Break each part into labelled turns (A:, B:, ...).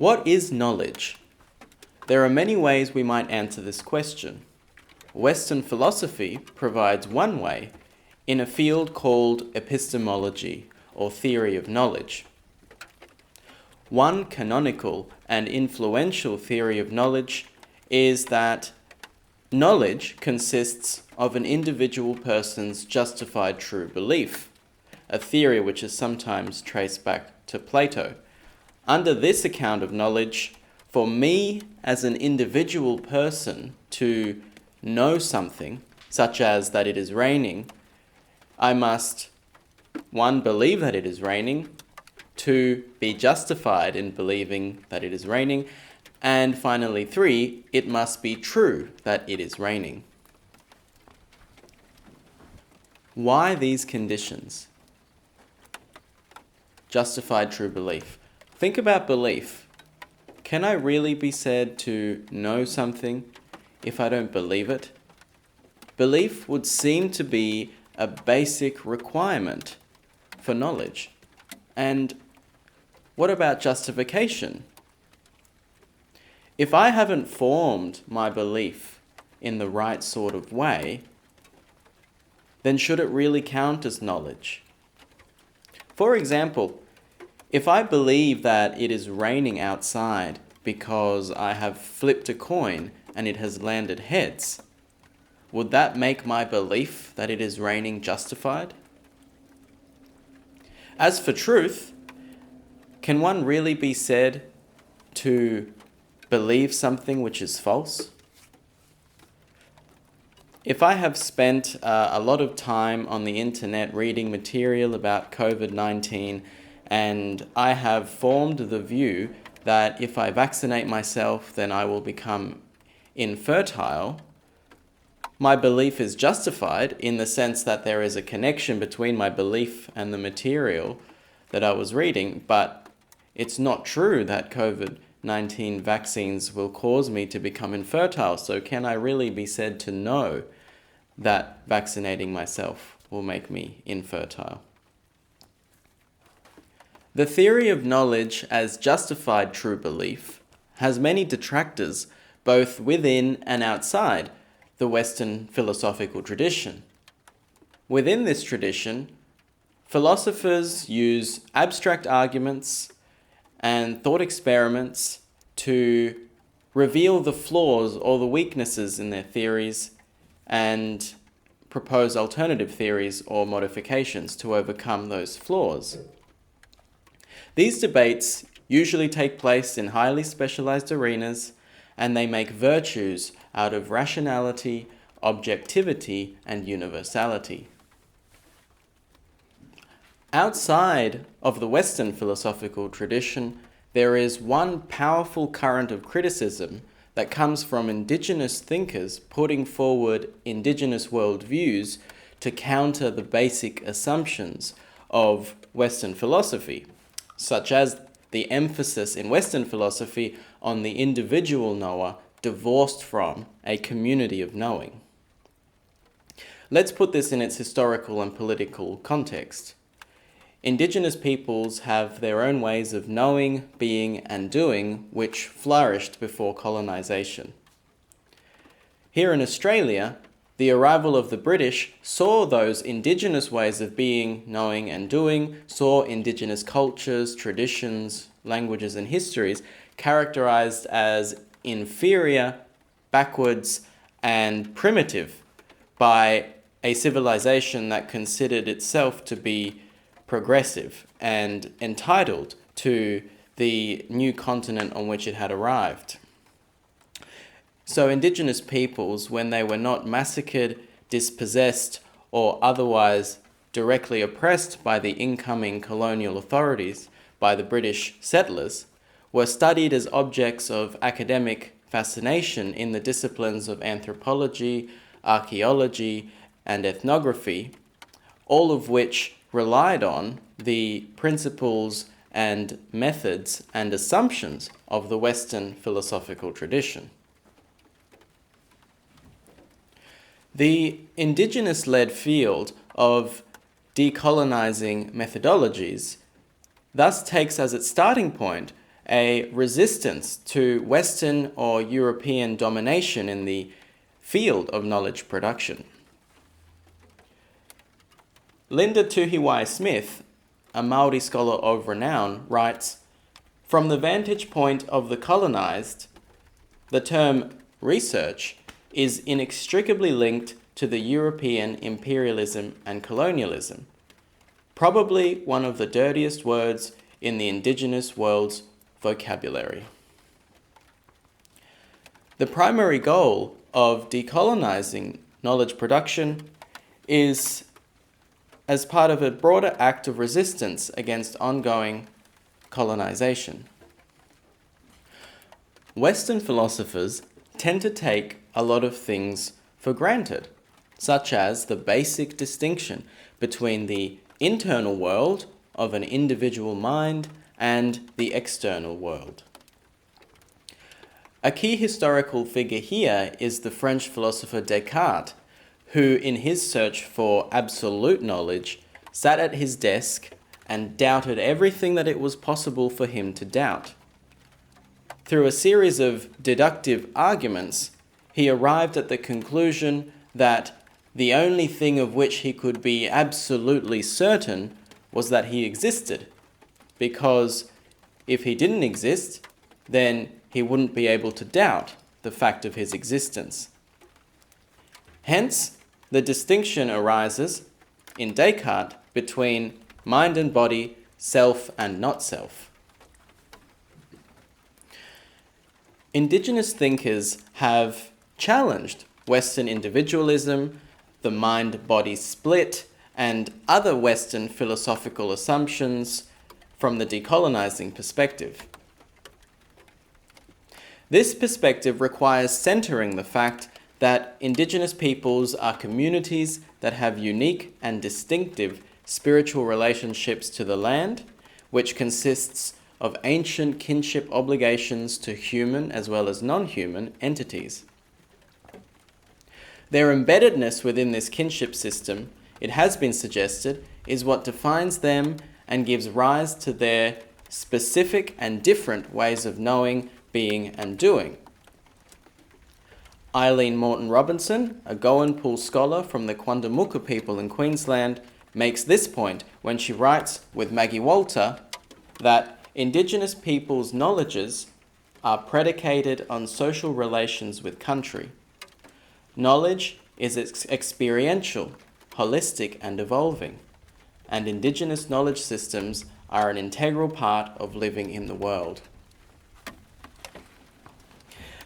A: What is knowledge? There are many ways we might answer this question. Western philosophy provides one way in a field called epistemology, or theory of knowledge. One canonical and influential theory of knowledge is that knowledge consists of an individual person's justified true belief, a theory which is sometimes traced back to Plato. Under this account of knowledge, for me as an individual person to know something, such as that it is raining, I must, 1, believe that it is raining, 2, be justified in believing that it is raining, and finally 3, it must be true that it is raining. Why these conditions? Justified true belief. Think about belief. Can I really be said to know something if I don't believe it? Belief would seem to be a basic requirement for knowledge. And what about justification? If I haven't formed my belief in the right sort of way, then should it really count as knowledge? For example, if I believe that it is raining outside because I have flipped a coin and it has landed heads, would that make my belief that it is raining justified? As for truth, can one really be said to believe something which is false? If I have spent a lot of time on the internet reading material about COVID-19, and I have formed the view that if I vaccinate myself, then I will become infertile, my belief is justified in the sense that there is a connection between my belief and the material that I was reading, but it's not true that COVID-19 vaccines will cause me to become infertile. So can I really be said to know that vaccinating myself will make me infertile? The theory of knowledge as justified true belief has many detractors, both within and outside the Western philosophical tradition. Within this tradition, philosophers use abstract arguments and thought experiments to reveal the flaws or the weaknesses in their theories and propose alternative theories or modifications to overcome those flaws. These debates usually take place in highly specialized arenas, and they make virtues out of rationality, objectivity, and universality. Outside of the Western philosophical tradition, there is one powerful current of criticism that comes from indigenous thinkers putting forward indigenous worldviews to counter the basic assumptions of Western philosophy, such as the emphasis in Western philosophy on the individual knower divorced from a community of knowing. Let's put this in its historical and political context. Indigenous peoples have their own ways of knowing, being, and doing, which flourished before colonization. Here in Australia, the arrival of the British saw those indigenous ways of being, knowing, and doing, saw indigenous cultures, traditions, languages, and histories characterized as inferior, backwards, and primitive by a civilization that considered itself to be progressive and entitled to the new continent on which it had arrived. So indigenous peoples, when they were not massacred, dispossessed, or otherwise directly oppressed by the incoming colonial authorities, by the British settlers, were studied as objects of academic fascination in the disciplines of anthropology, archaeology, and ethnography, all of which relied on the principles and methods and assumptions of the Western philosophical tradition. The indigenous-led field of decolonizing methodologies thus takes as its starting point a resistance to Western or European domination in the field of knowledge production. Linda Tuhiwai Smith, a Māori scholar of renown, writes, "From the vantage point of the colonized, the term research is inextricably linked to the European imperialism and colonialism, probably one of the dirtiest words in the indigenous world's vocabulary." The primary goal of decolonizing knowledge production is as part of a broader act of resistance against ongoing colonization. Western philosophers tend to take a lot of things for granted, such as the basic distinction between the internal world of an individual mind and the external world. A key historical figure here is the French philosopher Descartes, who in his search for absolute knowledge sat at his desk and doubted everything that it was possible for him to doubt. Through a series of deductive arguments, he arrived at the conclusion that the only thing of which he could be absolutely certain was that he existed, because if he didn't exist, then he wouldn't be able to doubt the fact of his existence. Hence, the distinction arises in Descartes between mind and body, self and not self. Indigenous thinkers have challenged Western individualism, the mind-body split, and other Western philosophical assumptions from the decolonizing perspective. This perspective requires centering the fact that Indigenous peoples are communities that have unique and distinctive spiritual relationships to the land, which consists of ancient kinship obligations to human as well as non-human entities. Their embeddedness within this kinship system, it has been suggested, is what defines them and gives rise to their specific and different ways of knowing, being and doing. Eileen Morton Robinson, a Goanpool scholar from the Quandamooka people in Queensland, makes this point when she writes with Maggie Walter that Indigenous peoples' knowledges are predicated on social relations with country. Knowledge is experiential, holistic and evolving, and Indigenous knowledge systems are an integral part of living in the world.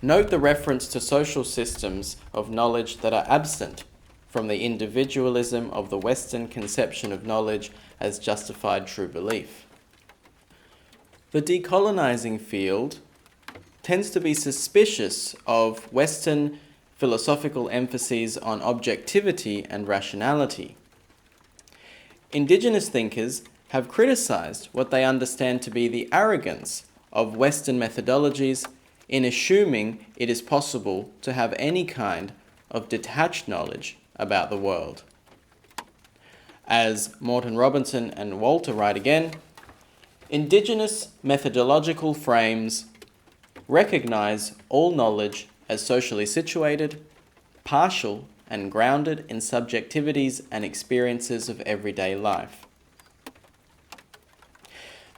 A: Note the reference to social systems of knowledge that are absent from the individualism of the Western conception of knowledge as justified true belief. The decolonizing field tends to be suspicious of Western philosophical emphases on objectivity and rationality. Indigenous thinkers have criticized what they understand to be the arrogance of Western methodologies in assuming it is possible to have any kind of detached knowledge about the world. As Morton Robinson and Walter write again, Indigenous methodological frames recognize all knowledge as socially situated, partial, and grounded in subjectivities and experiences of everyday life.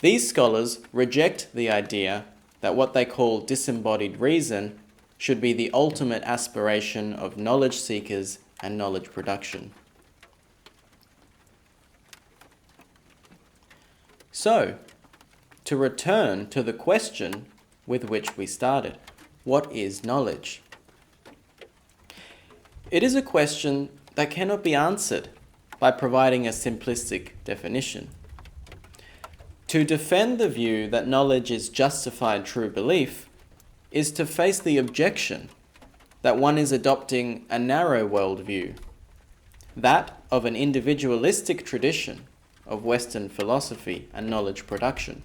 A: These scholars reject the idea that what they call disembodied reason should be the ultimate aspiration of knowledge seekers and knowledge production. So, to return to the question with which we started, what is knowledge? It is a question that cannot be answered by providing a simplistic definition. To defend the view that knowledge is justified true belief is to face the objection that one is adopting a narrow worldview, that of an individualistic tradition of Western philosophy and knowledge production.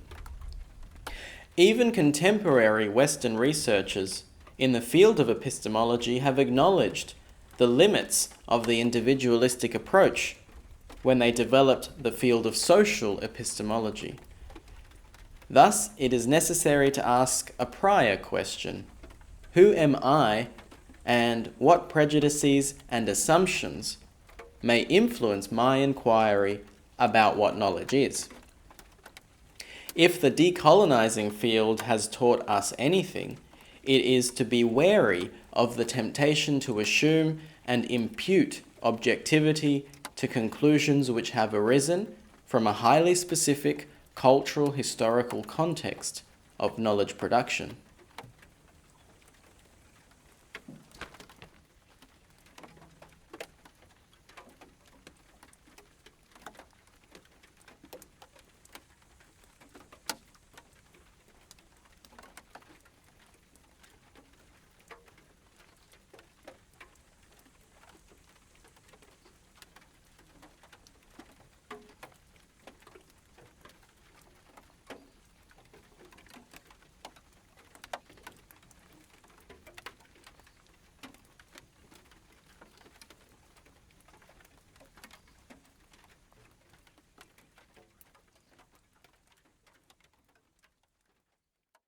A: Even contemporary Western researchers in the field of epistemology have acknowledged the limits of the individualistic approach when they developed the field of social epistemology. Thus, it is necessary to ask a prior question. Who am I, and what prejudices and assumptions may influence my inquiry about what knowledge is? If the decolonizing field has taught us anything, it is to be wary of the temptation to assume and impute objectivity to conclusions which have arisen from a highly specific cultural historical context of knowledge production.